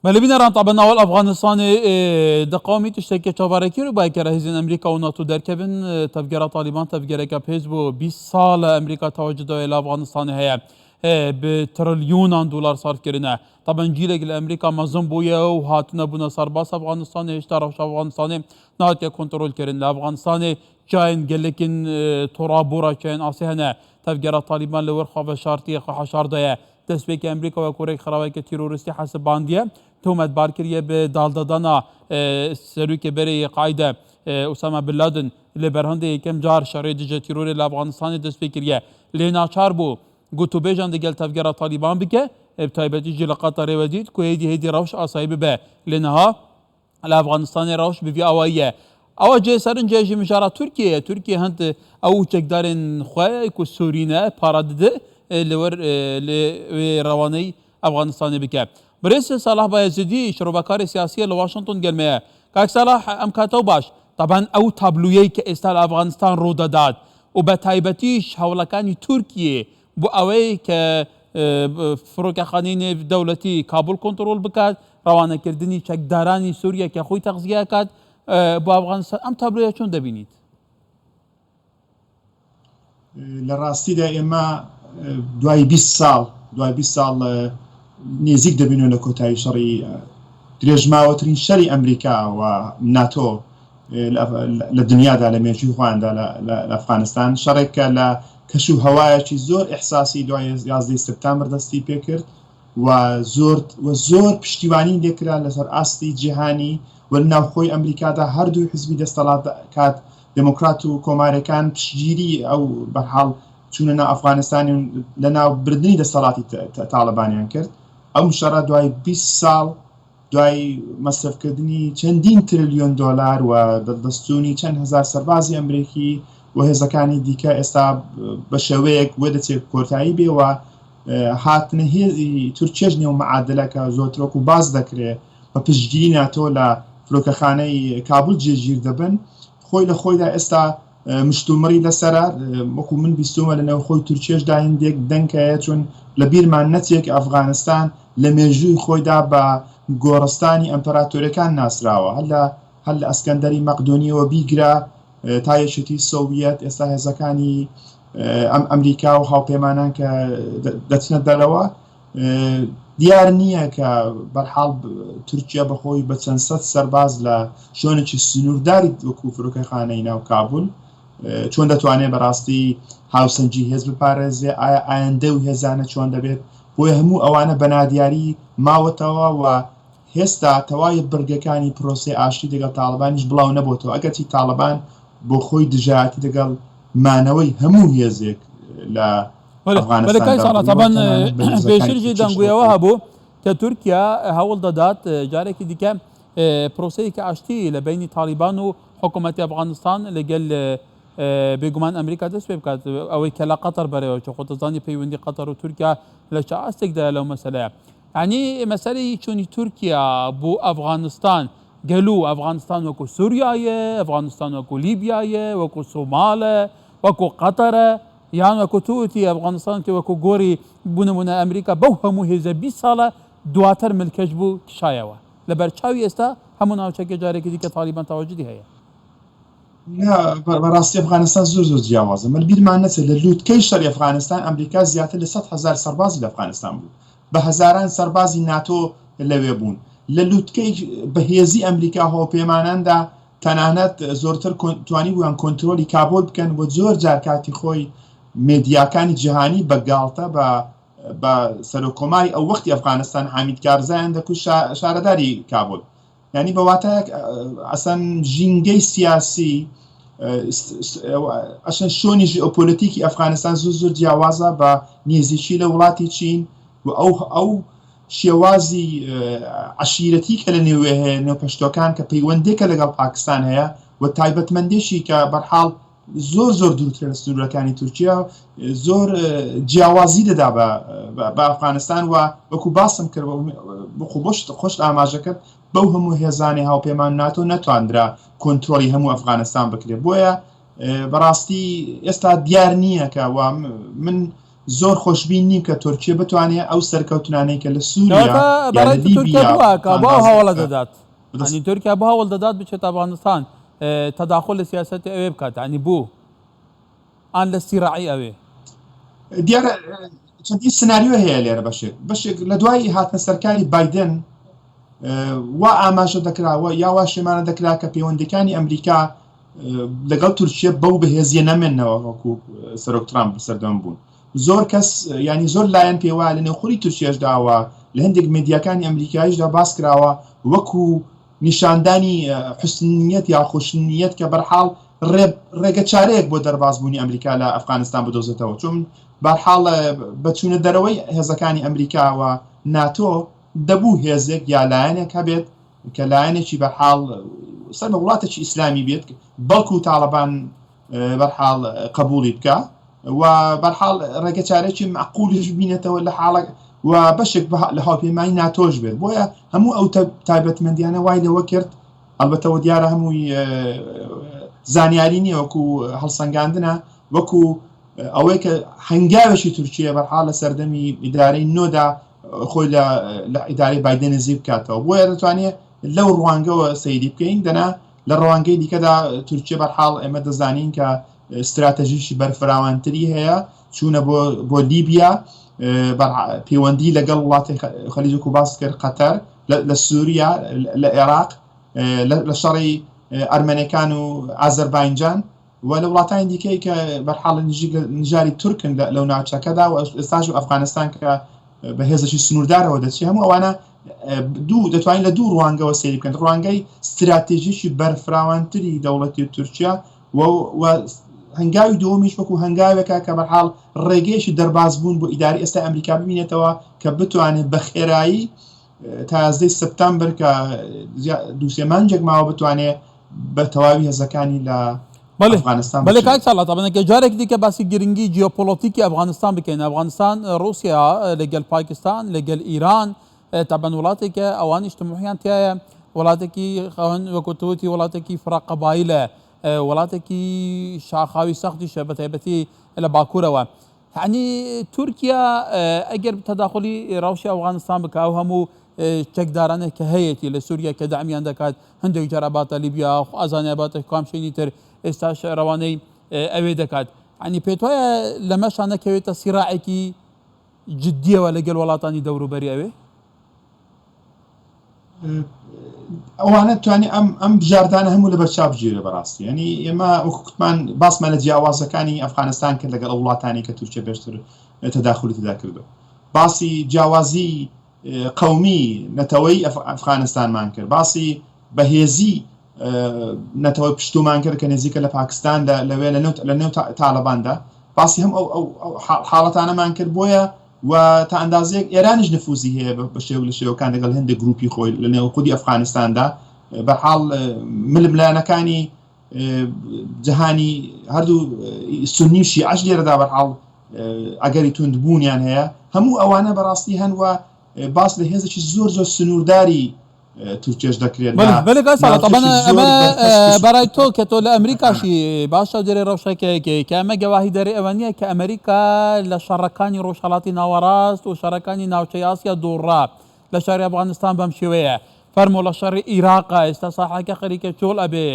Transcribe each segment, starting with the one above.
ما اللي بينا طبعا ناول افغانستان دقومي تشتكي تشافاركي رو بايكر هزين امريكا وناتو دركبن تفجير طالبان تفجير كاب حزب 20 سال امريكا تواجد الى افغانستان هي بتريليون دولار صرف كرنا طبعا جيلك الامريكا مازن بويا وهاتنا بنا سرباس افغانستان اشتراك افغانستان نهات كنترول كرن افغانستان كاين قال لك ترابورا كاين اصيهنا تفجير طالبان لورخه بشارتي حشار دايا تسبيك امريكا وكوريا خراوي كتيرورستي حسب بانديه تهمت باركريه بدالددانا سروك بري قاعده اسامه بن لادن اللي برهنده كم جار شرعي دجا تيروري لافغانستان دسبيكريه لينا بو قلتو بيجان دقل تفجير طالبان بك بتايبتي جي لقطر وديد كو هيدي روش اصايب به لانها الافغانستان روش بفي اوائيه او جي سرن جي مشارة تركيا هند او تقدرن خواه كو سورينا بارادده لور لرواني افغانستان بك بريس صلاح بايزيدي شروبكار سياسيه لواشنطن قال كاك صلاح ام كاتو باش طبعا او تابلويي كاستال افغانستان رودا داد وبتايبتيش هولكاني تركيا بو اوي ك فروك خانين دولتي كابول كنترول بكات روانه كردني چکدارانی سوريا كخوي تغذيه كات بو افغانستان ام تابلويا چون دبينيت لراستي دائما دوای 20 سال نزیک دەبینەوە لە کۆتایی شەڕی درێژماوەترین شەری ئەمریکا و ناتۆ لە دنیادا لە مێژووی خۆیاندا لە ئەفغانستان شەڕێکە لە کەش و هەوایەکی زۆر ئیحساسی دوای 11 سپتامبر دەستی پێکرد و زۆر پشتیوانی لێکرا لەسەر ئاستی جیهانی و ناوخۆی ئەمریکادا هەردوو حزبی دەستەڵات کات دموکرات و کۆمارەکان پشتگیری ئەو بەرحاڵ چونە ناو ئەفغانستانی لە ناو بردننی دەسەڵاتی تاالبانیان کرد ئەو شەڕە دوای 20 ساڵ دوای مەسرفکردنی چەندین تریلیۆن دۆلار و دەستچوونی چەند هزار سەربازی ئەمریکی و هێزەکانی دیکە ئێستا بە شێوەیەک وە دەچێت کۆتایی بێەوە هاتنە هێزی تورکێژ نێو مەعادلەکە زۆرترۆک و باز دەکرێت بە پشتگیری ناتۆ لە فرۆکەخانەی کابل جێگیر دەبن خۆی لە خۆیدا ئێستا مشتومڕی لەسەرە وەکو من بیستومە لەنەوە خۆی تورکێشدا هەندێک دەنگەیە چون لە بیرمان نەچێک ئەفغانستان لە مێژووی خۆیدا بە گۆڕستانی ئەمپەراتۆریەکان ناسراوە هەر لە ئەسکەندەری مەقدۆنیەوە بیگرا تا یەکێتی سۆڤیەت ئێستا هێزەکانی ئەمریکا و هاوپەیمانان کە دەچنە دەرەوە دیار نییە کە بەرحاڵ تورکیا بەخۆی بە چەند سەد سەرباز لە شوێنێکی سنوورداری وەکو فرۆکەخانەی ناو کابل چۆن دەتوانێت بەڕاستی هاوسەنگی هێز بپارێزێ ئایا ئایندە و هێزانە چۆن دەبێت بۆیە هەموو ئەوانە بەنادیاری ماوەتەوە و هێستا تەواوی بڕگەکانی پرۆسەی ئاشتی لەگەڵ تاالبانیش بڵاو نەبووتەوە ئەگەرچی تاالبان بۆ خۆی دژایەتی لەگەڵ مانەوەی هەموو هێزێک لە افغانستان طبعا بشرجي دنگويا هبو كتركيا هول دادات جارك ديكا بروسيك اشتي لبين طالبان وحكومه افغانستان لقال بيجمان امريكا دسبكات او كلا قطر بري خطزاني بيوندي قطر وتركيا لشا استقدال لو مساله يعني مساله شوني تركيا بو افغانستان قالوا افغانستان وكو سوريا افغانستان وكو ليبيا وكو صومال وكو قطر يعني وكو توتي افغانستان كي وكو غوري بونمونا امريكا بوهمو هيزا 20 ساله دواتر ملكش بو كشايوا لبرچاوي استا همون او چك جاري كي طالبان تواجدي هي لا براستي افغانستان زور جیاوازه من بیرمان نەچێت لە لووتکەی شەڕی ئەفغانستان ئەمریکا زیاتر لە 100,000 سەربازی لە ئەفغانستان بوو بە هەزاران سەربازی ناتۆ لەوێ بوون لە لووتکەی بەهێزی ئەمریکا هۆپەیماناندا تەنانەت زۆرتر توانی بوویان کۆنتترۆلی کابۆ بکەن بۆ زۆر جار کاتی خۆی مێدیاکانی جیهانی بەگاڵتە بە سەرۆکۆماری ئەو وەختی ئەفغانستان حامید کارزایان دەکوت شارەداری کابل یعنی بەواتە ئەسەن ژینگەی سیاسی ئەشەن شۆنی ژئۆپۆلیتیکی ئەفغانستان زۆر جیاوازە بە نێزیکی لە وڵاتی چین و ئەو شێوازی عشیرەتی کە لە نێوێ هەیە نێوپەشتۆکان کە پەیوەندێکە لەگەڵ پاکستان هەیە و تایبەتمەندێکی کە بەرحاڵ زۆر دوورترە لە سنوورەکانی تورکیا زۆر جیاوازی دەدا بە ئەفغانستان و وەکو باسم کرد خۆش ئاماژە کرد بەو هەموو هێزانی هاوپەیمان ناتۆ نەتواندرا کۆنتترۆلی هەموو ئەفغانستان بکرێت بۆیە بەڕاستی ئێستا دیار نییە کە من زۆر خۆشببین نیم کە تورکیە بتوانێت ئەو سەرکەوتنانەی کە لە سووریا کەواتە یا لە بەڕای تورکیا بووە کە بۆ هەواڵە دەدات بەدەست- ینی تورکیا بۆ هەوڵ دەدات بچێت ئەفغانستان تەداخل لە سیاسەتی ئەوێ بکات ینی بوو ئان لە سیراعی ئەوێ دیارە چەندین سناریۆ هەیە لێرە بەشێک لە دوای هاتنە سەرکاری بایدن وا ئاماژە دەکراوە یاوا شێمانە دەکرا کە پەیوەندەکانی ئەمریکا لەگەڵ تورکیە بەو بەهێزیە نەمێنەوە وەکو سەرۆک ترامپ بەسەردەم بوون زۆر کەس ینی زۆر لایەن پێوا لە نێوخۆری تورکیەشداوە لە هەندێک مێدیاکانی ئەمریکایشدا باس کراوە وەکو نیشاندانی حسنیت یا خوشنیت کە بەرحاڵ ڕێگە چارەیەک بۆ دەربازبوونی ئەمریکا لە ئەفغانستان بدۆزێتەوە چون بەرحاڵ بەچوونە دەرەوەی هێزەکانی ئەمریکاوە ناتۆ دەبوو هێزێک یا لایەنێک هەبێت کە لایەنێکی بەرحاڵ سەر بە وڵاتێکی ئیسلامی بێت بەڵکو و تاڵەبان بەرحاڵ قبولی بکە و بەرحاڵ ڕێگە چارێکی معقولیش بینێتەوە لە حاڵک و بەشێک لە هاوپەیمانی ناتۆش بێت بۆیە هەموو ئەو تایبەتمەندیانە وای لەوە کرد ئەلبەتەوە دیارە هەمووی زانیاری نییە وەکو هەڵسەنگاندنە وەکو ئەوەی کە هەنگاوێکی تورکیە بەرحاڵ لە سەردەمی ئیدارەی نۆدا خۆی لە ئیدارەی بایدن نزیک بکاتەوە بۆیە دەتوانێت لەو ڕوانگەوە سەیری بکەین دەنا لە ڕوانگەی دیکەدا تورکیە بەرحاڵ ئێمە دەزانین کە استراتەژیشی بەرفراوانتری هەیە چوونە بۆ لیبیا پەیوەندی لەگەڵ وڵاتی خەلیج و باس کرد قەتەر لە سووریا لە عێراق لە شەڕی ئەرمەنیەکان و ئازەربایجان و لە وڵاتانی دیکەی کە بەرحاڵ نژاری تورکن لەو ناوچەکەدا و ئێستاش و ئەفغانستان کە بە هێزەشی سنووردارەوە دەچی هەموو ئەوانە دەتوانین لە دوو ڕوانگەوە سەیری بکەن ڕوانگەی استراتێژیشی بەرفراوانتری دەوڵەتی تورکیا و هەنگاوی دووەمیش وەکو هەنگاوێکە کە بەرحاڵ ڕێگەیەکی دەربازبوون بۆ ئیداری ئێستا ئەمریکا ببینێتەوە کە بتوانێت بە خێرایی تا 11 سپتامبر کە دووسێ مانجێک ماوە بتوانێت بە تەواوی هێزەکانی لە ئەفغانستان بەڵێ کاک ساڵات بەنەکە جارێک دیکە باسی گرنگی جیۆپۆلیتیکی ئەفغانستان بکەین ئەفغانستان رووسیا لەگەل پاکستان لەگەل ئیران تابەن وڵاتێکە ئەوان اجتماعیان تایە وڵاتێکی خەون وەکوتوتی وڵاتێکی فراقەبایلە وڵاتێکی شاخاوی سەختیشە بە تایبەتی لە باکوورەوە یعنی تورکیا ئەگەر تەداخلی ڕەوشی ئەفغانستان بکە و هەموو چەکدارانێک کە هەیەی لە سووریا کە دامیان دەکات هەندێک جارە باتە لیبیا ئازانیا باتە کام شوێنی تر ئێستا ڕەوانەی ئەوێ دەکات ینی پێت وایە لەمەشان نەکەوێتە سیراعێکی جددیەوە لەگەڵ وڵاتانی دەوروبەری ئەوێ ئەوانە توانێت ئەم بژاردانە هەموو لە بەرچاو بگیرێ بەڕاستی ینی ئێمە وەکوتمان باسمان لە جیاوازەکانی ئەفغانستان کرد لەگەڵ وڵاتانی کە تورکیا پێشتر تەداخلی تێدا کردو باسی جیاوازی قەومی نەتەوەی ئەفغانستانمان کرد باسی بەهێزی نەتەوەی پشتومان کرد کە نزیکە لە پاکستان لەوێ لە نێو تاالباندا باسی هەم ئەو حاڵەتانەمان کرد بۆیە و تا ئەندازەیەک ئێرانش نفوزی هەیە بە شێو لە شێوەکان لەگەڵ هەندێک گروپی خۆی لە نێو خودی ئەفغانستاندا بەحاڵ ململایەنەکانی جەهانی هەردوو سونی و شیعەش لێرەدا بەحاڵ ئەگەری توندبوونیان هەیە هەموو ئەوانە بەڕاستی هەن و باس لە هێزێکی زۆر زۆر سنوورداری تورکیش دەکرێت بەڵێ کاک ئەمە بەڕای تۆ کە تۆ لە ئەمریکاشی باشە دەرێ ڕەوشەکەیەکی کە ئەمە گەواهی دەرێ ئەوە نییە کە ئەمریکا لە شەڕەکانی ڕۆژهەڵاتی ناوەڕاست و شەڕەکانی ناوچەی ئاسیا دووڕا لە شاری ئەفغانستان بەم شێوەیە فەرموو لە شەڕی عێراقا ئێستا ساحەکە خەریکە چۆڵ ئەبێ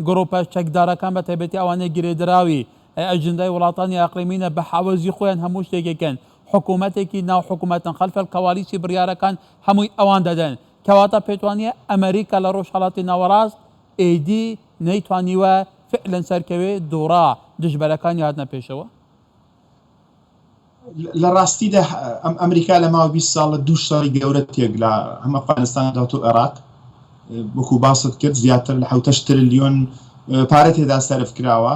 گڕۆپە چەکدارەکان بە تایبەتی ئەوانەی گرێدراوی ئەجندای وڵاتانی ئاقلیمینە بە حاوەزی خۆیان هەموو شتێکەکەن حکوومەتێکی ناو حکوومەتن خەلف الکەوالیسی بڕیارەکان هەمووی ئەوان دەدەن کەواتە پێتوانیە ئەمریکا لە ڕۆژهەڵاتی ناوەڕاست ئیدی نەیتوانیوە فعلەن سەرکەوێ دووڕا دژبەرەکانی هاتنە پێشەوە لە ڕاستیدا ئەمریکا لە ماوە 20 ساڵ دوو شەڕی گەورە تێک لە هەم ئەفغانستاندا و عێراق وەکو باست کرد زیاتر لە 7 تریلیۆن پارە تێدا سەرف کراوە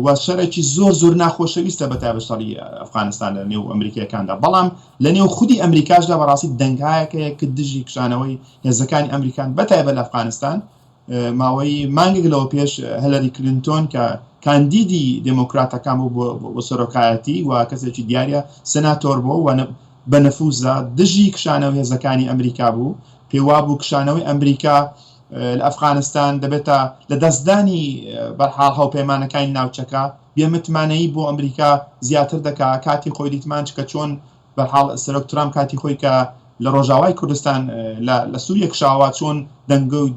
و شەڕێکی زۆر زۆر ناخۆشەویستە بە تایبەت شەڕی ئەفغانستان لە نێو ئەمریکایەکاندا بەڵام لە نێو خودی ئەمریکاشدا بەڕاستی دەنگایەکەیە کە دژی کشانەوەی هێزەکانی ئەمریکان بە تایبەت لە ئەفغانستان ماوەی مانگێک لەوە پێش هەلەری کلینتۆن کە کاندیدی دموکراتەکان بوو بۆ سەرۆکایەتی و کەسێکی دیارە سەناتۆر بوو و بە نەفوزە دژی کشانەوەی هێزەکانی ئەمریکا بوو پێوا بوو کشانەوەی ئەمریکا لە ئەفغانستان دەبێتە لە دەستدانی بەرحاڵ هەوپەیمانەکانی ناوچەکە بێمتمانەیی بۆ ئەمریکا زیاتر دەکا کاتی خۆی دیتمان کە چۆن بەرحاڵ سەرۆک ترام کاتی خۆی کە لە ڕۆژاوای کوردستان لە سووریە کشاوە چۆن دەنگۆی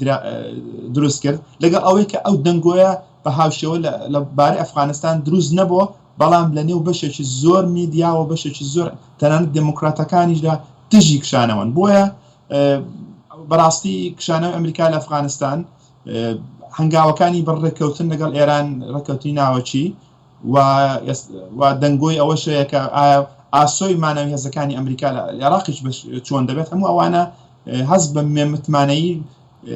دروست کرد لەگەڵ ئەوەی کە ئەو دەنگۆیە بە هاوشێوە لە بارەی ئەفغانستان دروست نەبووە بەڵام لە نێو بەشێکی زۆر میدیاوە بەشێکی زۆر تەنانەت دموکراتەکانیشدا دژی کشانەوەن بۆیە بەڕاستی کشانەوە ئەمریکا لە ئەفغانستان هەنگاوەکانی بەڕێکەوتن لەگەڵ ئێران ڕێکەوتی ناوەچی و دەنگۆی ئەوەشەیە کە ئاسۆی مانەوی هێزەکانی ئەمریکا لە عێراقیش چۆن دەبێت هەموو ئەوانە هەز بە متمانەیی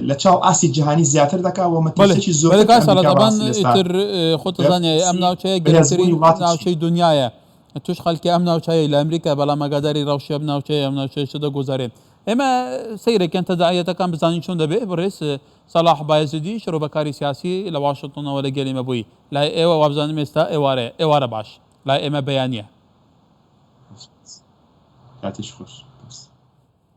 لە چاو ئاسی جیهانی زیاتر دەکاوە مەترسێکی زۆر خۆت زانانی ئەم ناوچەیە گەرەترین ناوچەی دنیاە توش خەڵکی ئەم ناوچەیە لە ئەمریکا بەڵام ئەگاداری ڕەوشی ئەم ناوچەیە ئەم ناوچەیە دەگوزارێن ئێمە سەیرێکیان تەداعیەتەکان بزانین چۆن دەبێت بڕێز سەلاح بایزیدی شڕۆبەکاری سیاسی لە واشنگتنەوە لە گەلیمە بووی لای ئێوە وابزانم ئێستا ئێوارە باش لای ئێمە بەیانیە کاتیش خۆش